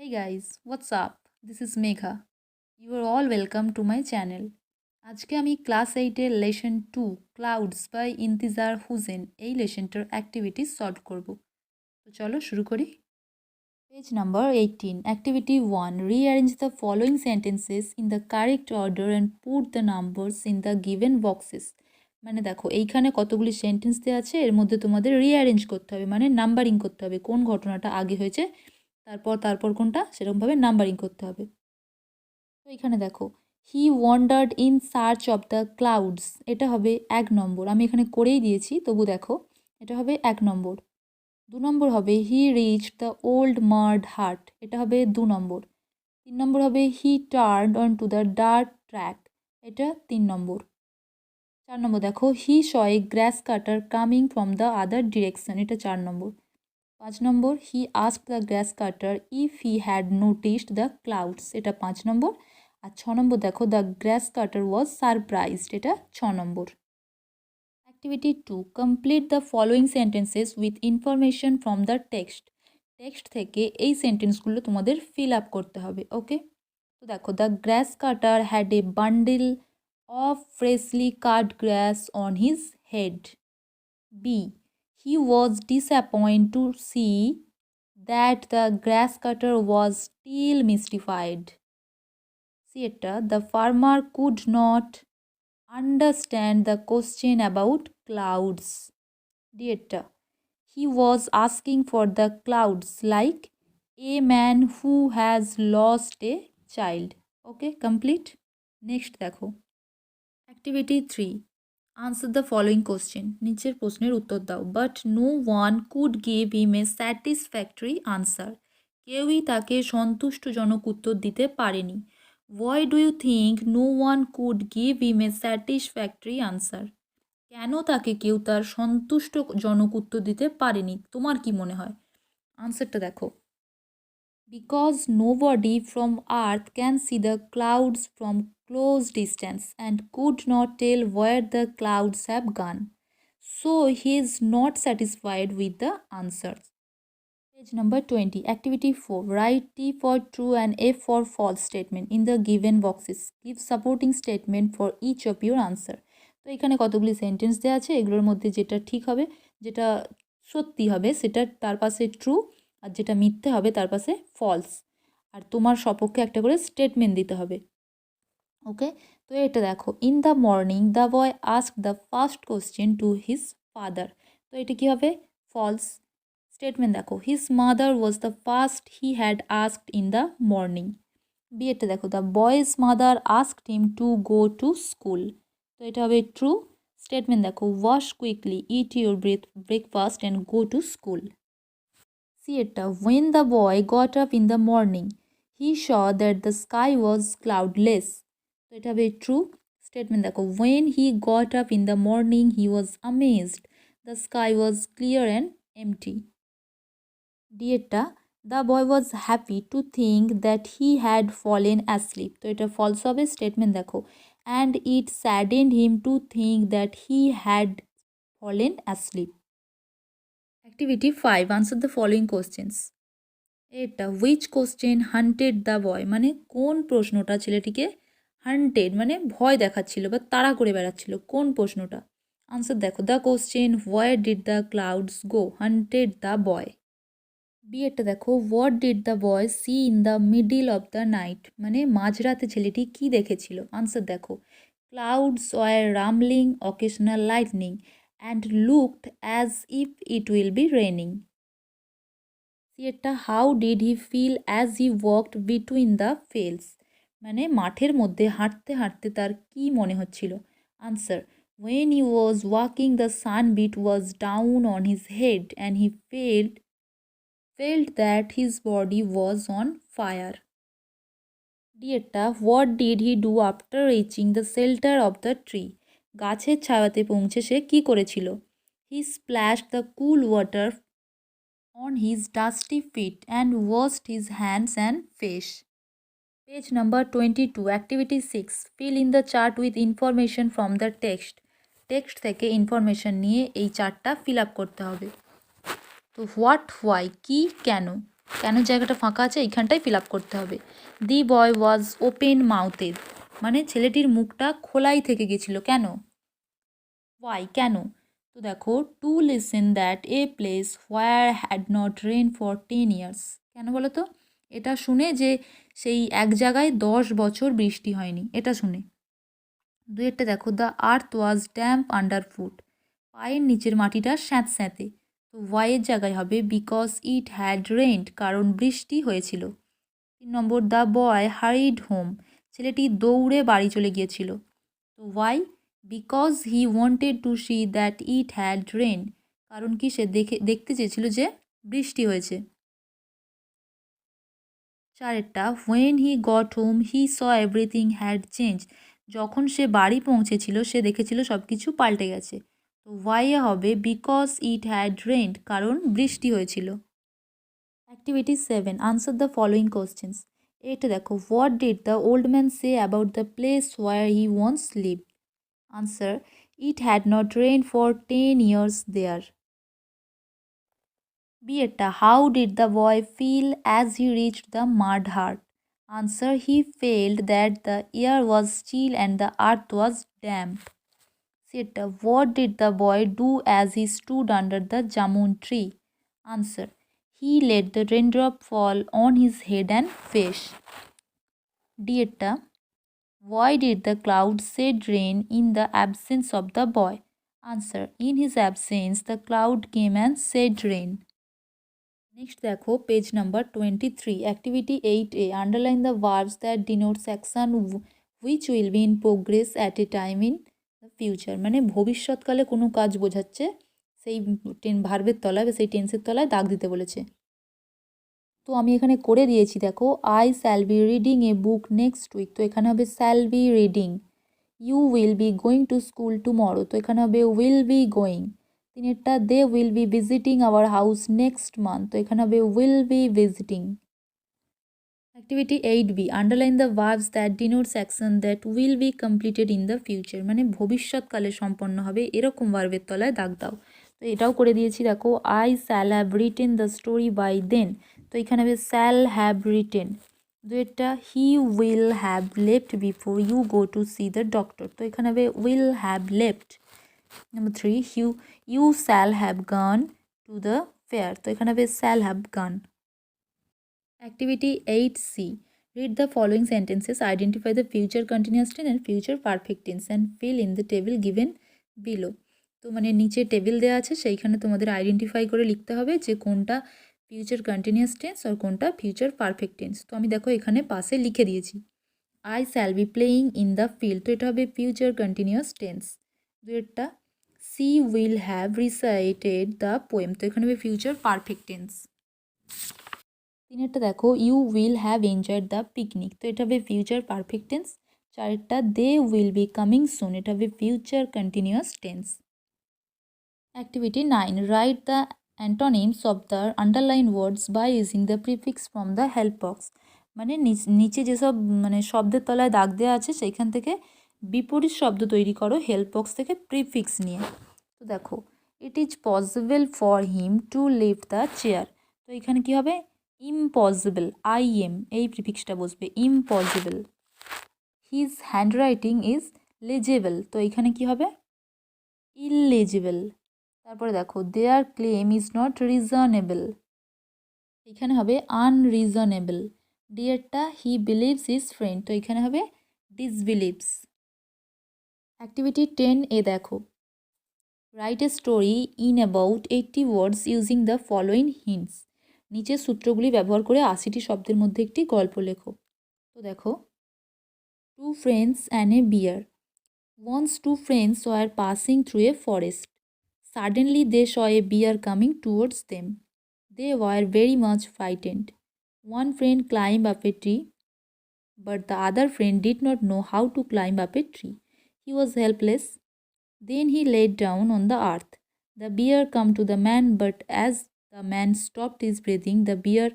Hey guys, what's up? This is Megha. You are all welcome to my channel. আজকে আমি class 8-এর lesson 2 clouds by Intizar Hussain এই লেসনটার activity solve করব। তো চলো শুরু করি। Page number 18 activity 1 rearrange the following sentences in the correct order and put the numbers in the given boxes. মানে দেখো এইখানে কতগুলি সেন্টেন্স দেওয়া আছে, এর মধ্যে তোমাদের রিঅ্যারেঞ্জ করতে হবে, মানে নাম্বারিং করতে হবে, কোন ঘটনাটা আগে হয়েছে তারপর কোনটা সেরকমভাবে নাম্বারিং করতে হবে। তো এখানে দেখো he wandered in search of the clouds, এটা হবে 1 নম্বর। আমি এখানে করেই দিয়েছি, তবু দেখো এটা হবে 1 নম্বর। 2 নম্বর হবে he reach the old mud hut, এটা হবে 2 নম্বর। 3 নম্বর হবে he turned on to the dark track, এটা 3 নম্বর। 4 নম্বর দেখো he saw a grass cutter coming from the other direction, এটা 4 number. 5 number he asked the grass cutter if he had noticed the clouds, এটা 5 নম্বর। আর 6 নম্বর দেখো the grass cutter was surprised, এটা 6 number. Activity 2 complete the following sentences with information from the text. Text থেকে এই সেন্টেন্সগুলো তোমাদের fill up করতে হবে। Okay, তো দেখো the grass cutter had a bundle of freshly cut grass on his head. বি he was disappointed to see that the grass cutter was still mystified. See it, the farmer could not understand the question about clouds. D, he was asking for the clouds like a man who has lost a child. Okay, complete. Next দেখো activity 3 answer the following question, নিচের প্রশ্নের উত্তর দাও। But no one could give him a satisfactory answer, কেউই তাকে সন্তুষ্টজনক উত্তর দিতে পারেনি। Why do you think no one could give him a satisfactory answer, কেন তাকে কেউ তার সন্তুষ্টজনক উত্তর দিতে পারেনি, তোমার কি মনে হয়? আনসারটা দেখো, because nobody from earth can see the clouds from close distance and could not tell where the clouds have gone, so he is not satisfied with the answers. Page number 20 activity 4 write T for true and F for false statement in the given boxes, give supporting statement for each of your answer. তো এখানে কতগুলি sentence দেওয়া আছে, এগুলোর মধ্যে যেটা ঠিক হবে, যেটা সত্যি হবে সেটা তার পাশে ট্রু, আর যেটা মিথ্যে হবে তার পাশে ফলস, আর তোমার সপক্ষে একটা করে স্টেটমেন্ট দিতে হবে। ওকে, তো এটা দেখো in the morning the boy ask the first question to his father, তো এটা কী হবে? ফলস। স্টেটমেন্ট দেখো his mother was the first he had asked in the morning. B এটা দেখো the boy's mother asked him to go to school, তো এটা হবে ট্রু। স্টেটমেন্ট দেখো wash quickly eat your breakfast and go to school. C এটা when the boy got up in the morning he saw that the sky was cloudless, তো এটা হবে true. Statement দেখো when he got up in the morning he was amazed the sky was clear and empty. D এটা the boy was happy to think that he had fallen asleep, তো এটা false হবে। Statement দেখো and it saddened him to think that he had fallen asleep. Activity 5 answer the following questions. এটা which question hunted the বয়, মানে কোন প্রশ্নটা ছেলেটিকে hunted মানে ভয় দেখাচ্ছিল বা তাড়া করে বেড়াচ্ছিল, কোন প্রশ্নটা? আনসার দেখো the question where did the clouds go haunted the boy. B একটা দেখো what did the boy see in the middle of the night, মানে মাঝরাতে ছেলেটি কি দেখেছিল? আনসার দেখো clouds were rumbling occasional lightning and looked as if it will be raining. C একটা how did he feel as he walked between the fields, মানে মাঠের মধ্যে হাঁটতে হাঁটতে তার কি মনে হচ্ছিল? Answer when he was walking the sunbeat was down on his head and he felt that his body was on fire. ডিয়েরটা what did he do after reaching the shelter of the tree, গাছের ছায়াতে পৌঁছে সে কি করেছিল? He splashed the cool water on his dusty feet and washed his hands and face. Page number 22 activity 6 fill in the chart with information from the text. Text থেকে information নিয়ে এই চার্টটা fill up করতে হবে। তো what why কি কেন, কেন জায়গাটা ফাঁকা আছে এইখানটাই ফিল আপ করতে হবে। দি বয় ওয়াজ ওপেন মাউথেড, মানে ছেলেটির মুখটা খোলাই থেকে গেছিল। কেন? ওয়াই, কেন? তো দেখো, to listen that a place where had not rain for 10 years. কেন বলো তো? এটা শুনে যে সেই এক জায়গায় 10 বছর বৃষ্টি হয়নি, এটা শুনে। দুইয়েরটা দেখো, the earth was damp under foot, পায়ের নিচের মাটিটা স্যাঁতস্যাঁতে। তো ওয়াইয়ের জায়গায় হবে বিকজ ইট হ্যাড রেন্ট, কারণ বৃষ্টি হয়েছিল। 3 নম্বর, দ্য বয় হারিড হোম, ছেলেটি দৌড়ে বাড়ি চলে গিয়েছিল। তো why? Because he wanted to see that it had rain, কারণ কি সে দেখতে চেয়েছিল যে বৃষ্টি হয়েছে। 4 when he got home he saw everything had change, যখন সে বাড়ি পৌঁছেছিল সে দেখেছিল সব কিছু পাল্টে গেছে। তো ওয়াই হবে বিকজ ইট হ্যাড রেন্ট, কারণ বৃষ্টি হয়েছিল। Activity 7, answer the following questions. এটা দেখো, what did the old man say about the place where he once lived? Answer, it had not rain for 10 years there. B etta, how did the boy feel as he reached the mud hut? Answer, he felt that the air was chill and the earth was damp. C etta, what did the boy do as he stood under the jamun tree? Answer, he let the raindrop fall on his head and face. D etta, why did the clouds shed rain in the absence of the boy? Answer, in his absence the cloud came and shed rain. Next দেখো, page number 23, activity 8A, underline the verbs that denotes action which will be in progress at a time in the future, মানে ভবিষ্যৎকালে কোনো কাজ বোঝাচ্ছে সেই ভার্বের তলায় বা সেই টেন্সের তলায় দাগ দিতে বলেছে। তো আমি এখানে করে দিয়েছি, দেখো, I shall be reading a book next week, তো এখানে হবে shall be reading. You will be going to school tomorrow, তো এখানে হবে will be going. 3 they will be visiting our house next month, তো এখানে হবে will be visiting. Activity 8B, underline the verbs that denotes action that will be completed in the future, মানে ভবিষ্যৎকালে সম্পন্ন হবে এরকম ভার্বের তলায় দাগ দাও। তো এটাও করে দিয়েছি, দেখো, I shall have written the story by then, তো এখানে হবে শ্যাল হ্যাভ রিটেন। দুইটা, he will have left before you go to see the doctor, তো এখানে হবে will have left. Number 3, you shall have gone to the fair, তো এখানে হবে shall have gone. Activity 8C, read the following sentences, identify the future continuous tense and future perfect tense and fill in the table given below. তো মানে নিচে table দেওয়া আছে, সেইখানে তোমাদের আইডেন্টিফাই করে লিখতে হবে যে কোনটা ফিউচার কন্টিনিউয়াস টেন্স আর কোনটা ফিউচার পারফেক্ট টেন্স। তো আমি দেখো এখানে পাশে লিখে দিয়েছি, I shall be playing in the field, তো এটা হবে ফিউচার কন্টিনিউয়াস টেন্স। দুইটা, she will have recited the poem, তো এখানে হবে ফিউচার পারফেক্ট টেন্স। 3 দেখো, you will have enjoyed the picnic, তো এটা হবে future perfect tense. 4, they will be coming soon, এটা হবে future continuous tense. Activity 9, write the antonyms of the underline words by using the prefix from the help box, মানে নিচে যেসব মানে শব্দের তলায় দাগ দেওয়া আছে সেইখান থেকে বিপরীত শব্দ তৈরি করো হেল্প বক্স থেকে প্রিফিক্স নিয়ে। তো দেখো, it is possible for him to lift the chair, তো এখানে কী হবে, ইম্পসিবল, IM এই প্রিফিক্সটা বসবে, impossible. His handwriting is legible, তো এখানে কি হবে, ইললেজিবল। তারপরে দেখো, their claim is not reasonable, এখানে হবে আনরিজনেবল। ডিয়ারটা, হি বিলিভস হিজ ফ্রেন্ড, তো এখানে হবে ডিসবিলিভস। অ্যাক্টিভিটি 10A দেখো, write a story in about 80 words using the following hints, নিচের সূত্রগুলি ব্যবহার করে 80টি শব্দের মধ্যে একটি গল্প লেখো। তো দেখো, 2 friends and a bear. Once 2 friends were passing through a forest. Suddenly they saw a bear coming towards them. They were very much frightened. One friend climbed up a tree, but the other friend did not know how to climb up a tree. He was helpless. Then he laid down on the earth. The bear came to the man, but as the man stopped his breathing, the bear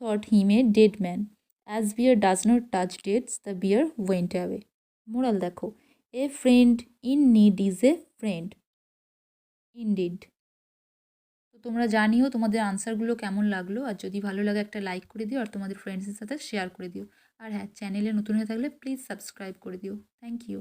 thought him a dead man. As bear does not touch deads, the bear went away. Moral দেখো, a friend in need is a friend indeed. তো তোমরা জানিও তোমাদের আনসারগুলো কেমন লাগলো, আর যদি ভালো লাগে একটা লাইক করে দিও আর তোমাদের ফ্রেন্ডসের সাথে শেয়ার করে দিও। আর হ্যাঁ, চ্যানেলে নতুন হয়ে থাকলে প্লিজ সাবস্ক্রাইব করে দিও। Thank you.